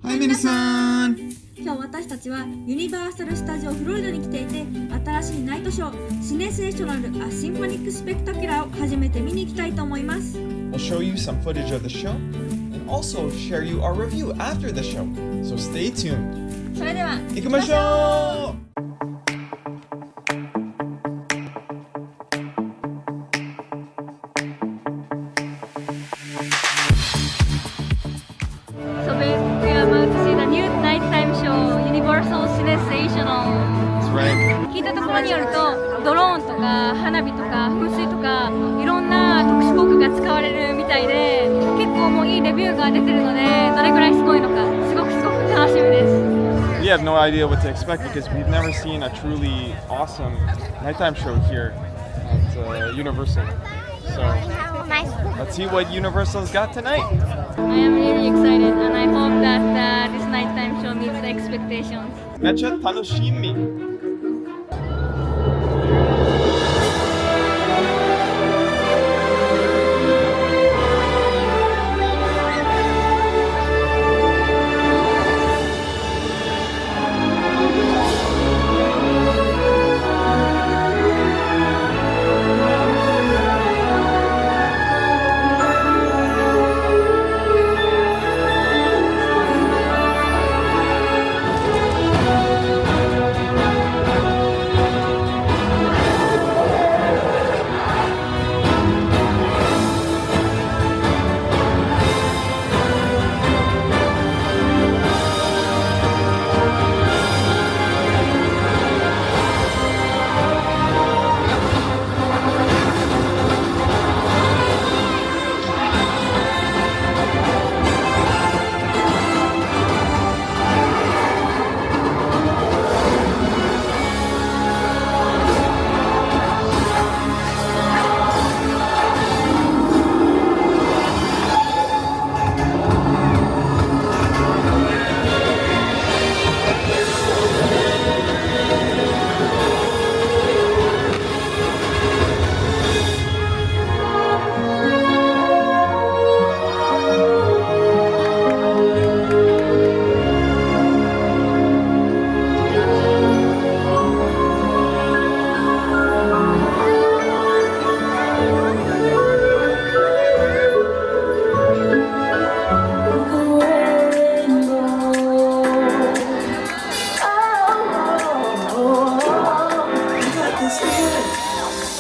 はい皆さん。今日私たちはユニバーサル・スタジオ・フロリダに来ていて、新しいナイトショーシネセーショナル・ア・シンフォニック・スペクタキュラーを初めて見に行きたいと思います。 We'll show you some footage of the show and also share you our review after the show. So stay tuned. それでは行きましょう。So we are about to see the new nighttime show Universal Sensational. That's right. 聞いたところによると、ドローンとか花火とか噴水とかいろんな特殊効果が使われるみたいで、結構もういいレビューが出てるので、どれくらいすごいのかすごく楽しみです。We have no idea what to expect because we've never seen a truly awesome nighttime show here at Universal. So let's see what Universal's got tonight. I am really excited and I hope that this nighttime show meets the expectations. めっちゃ楽しみ。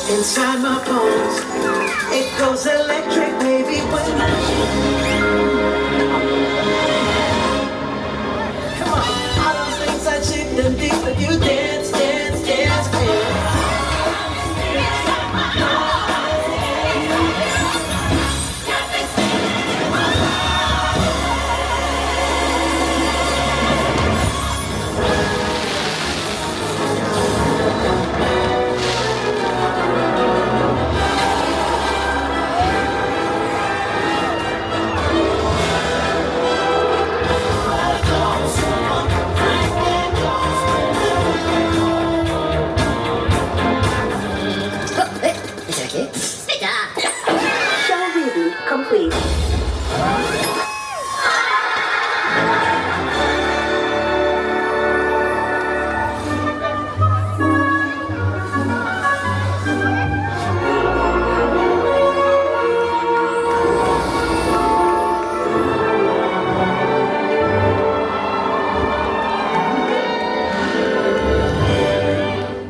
Inside my bones, it goes electric, baby, when I come on, all those things I checked and deep, but you dance, dance, dance, dance. Show review complete.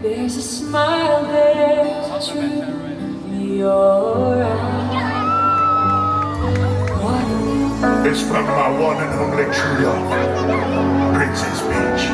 There's a smile there's a truth in your eyes. It's from my one and only true love, Princess Peach.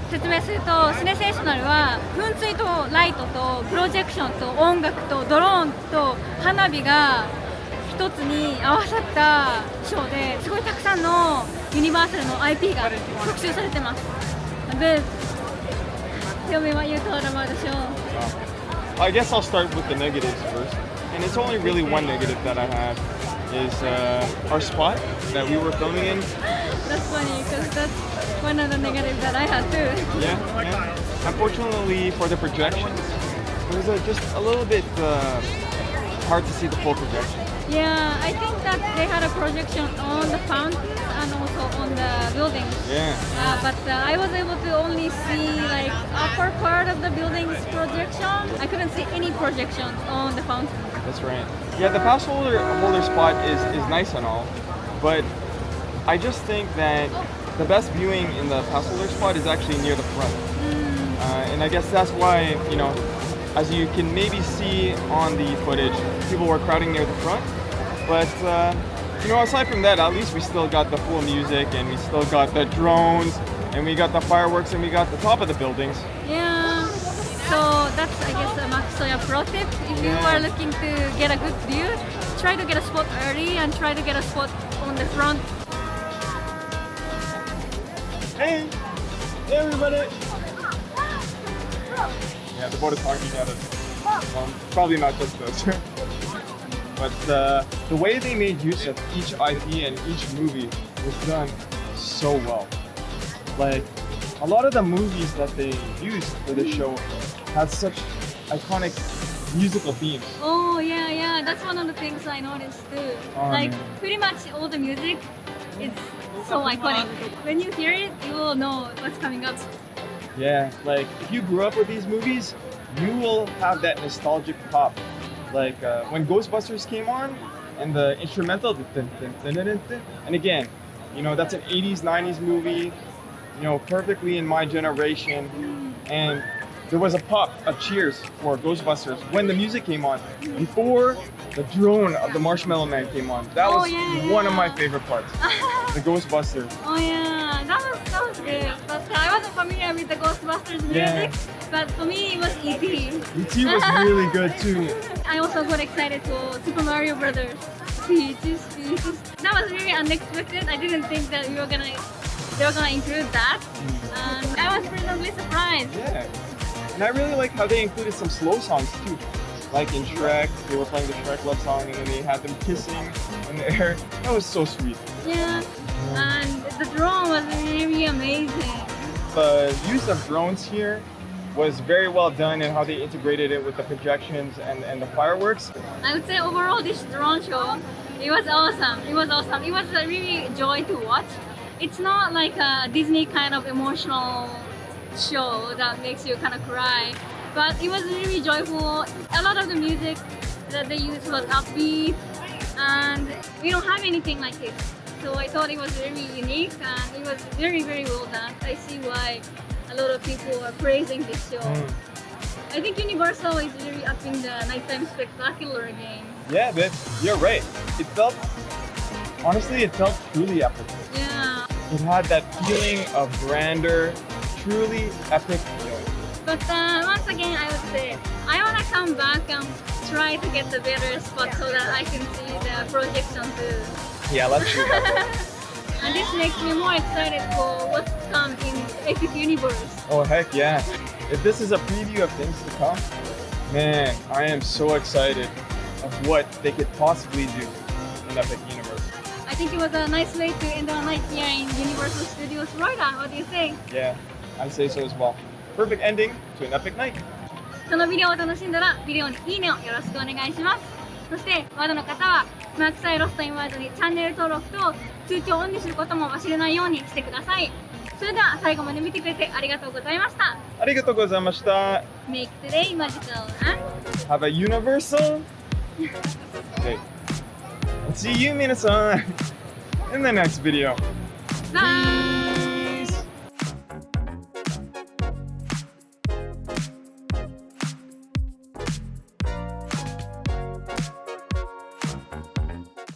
説明すると、シネセーショナルは噴水とライトとプロジェクションと音楽とドローンと花火が一つに合わさったショーで、すごいたくさんのユニバーサルの IP が特集されてます。で、tell me what you thought about the show. I guess I'll start with the negatives first. And it's only really one negative that I have is our spot that we were filming in. That's funny because that's one of the negatives that I had too. Yeah. Unfortunately for the projections, it was just a little bit hard to see the full projection. Yeah, I think that they had a projection on the fountain and also on the building. Yeah. But I was able to only see like upper part of the building's projection. I couldn't see any projection on the fountain. That's right. Yeah, the pass holder spot is nice and all, but I just think that the best viewing in the pass holder spot is actually near the front. And I guess that's why, you know, as you can maybe see on the footage, people were crowding near the front. But, you know, aside from that, at least we still got the full music and we still got the drones and we got the fireworks and we got the top of the buildings. Yeah. So that's, I guess, a Maxoya pro tip. If you are looking to get a good view, try to get a spot early and try to get a spot on the front. Hey! Hey everybody! Yeah, the boat is honking at us. Probably not just us. But the way they made use of each IP and each movie was done so well. Like, a lot of the movies that they used for this show had such iconic musical themes. Oh, yeah. That's one of the things I noticed too. Like, man. pretty much all the music is so iconic. When you hear it, you will know what's coming up. Yeah, like if you grew up with these movies, you will have that nostalgic pop. Like when Ghostbusters came on and the instrumental, and again, you know, that's an 80s, 90s movie, you know, perfectly in my generation. And there was a pop, a cheers for Ghostbusters when the music came on. Before the drone of the Marshmallow Man came on. That was one of my favorite parts. The Ghostbusters. Oh yeah, that was good. But I wasn't familiar with the Ghostbusters music, but for me it was E.T. E.T. was really good too. I also got excited for Super Mario Brothers. Peaches. That was really unexpected. I didn't think that they were gonna include that. And I was pleasantly surprised. Yeah. And I really like how they included some slow songs too. Like in Shrek, they were playing the Shrek love song and then they had them kissing in the air. That was so sweet. Yeah. And the drone was really amazing. The use of drones here was very well done and how they integrated it with the projections and the fireworks. I would say overall this drone show, it was awesome. It was a really joy to watch. It's not like a Disney kind of emotional show that makes you kind of cry, but it was really joyful. A lot of the music that they used was upbeat, and we don't have anything like it. So I thought it was really unique and it was very, very well done. I see why a lot of people are praising this show. I think Universal is really upping the nighttime spectacular game. Yeah, but you're right. Honestly, it felt truly epic. Yeah. It had that feeling of grandeur, truly epic feeling. But once again, I would say I want to come back and try to get the better spot so that I can see the projection too. Yeah, let's do that. And this makes me more excited for what's to come in Epic Universe. Oh heck yeah. If this is a preview of things to come, man, I am so excited of what they could possibly do in Epic Universe. I think it was a nice way to end our night here in Universal Studios Florida. What do you think? Yeah, I say so as well. Perfect ending to an epic night. このビデオを楽しんだらビデオにいいねをよろしくお願いします。そしてワードの方はマークサイロストインワードにチャンネル登録と通知をオンにすることも忘れないようにしてください。それでは最後まで見てくれてありがとうございました。ありがとうございました。Make today magical and Have a universal day. And see you, 皆さん in the next video. bye!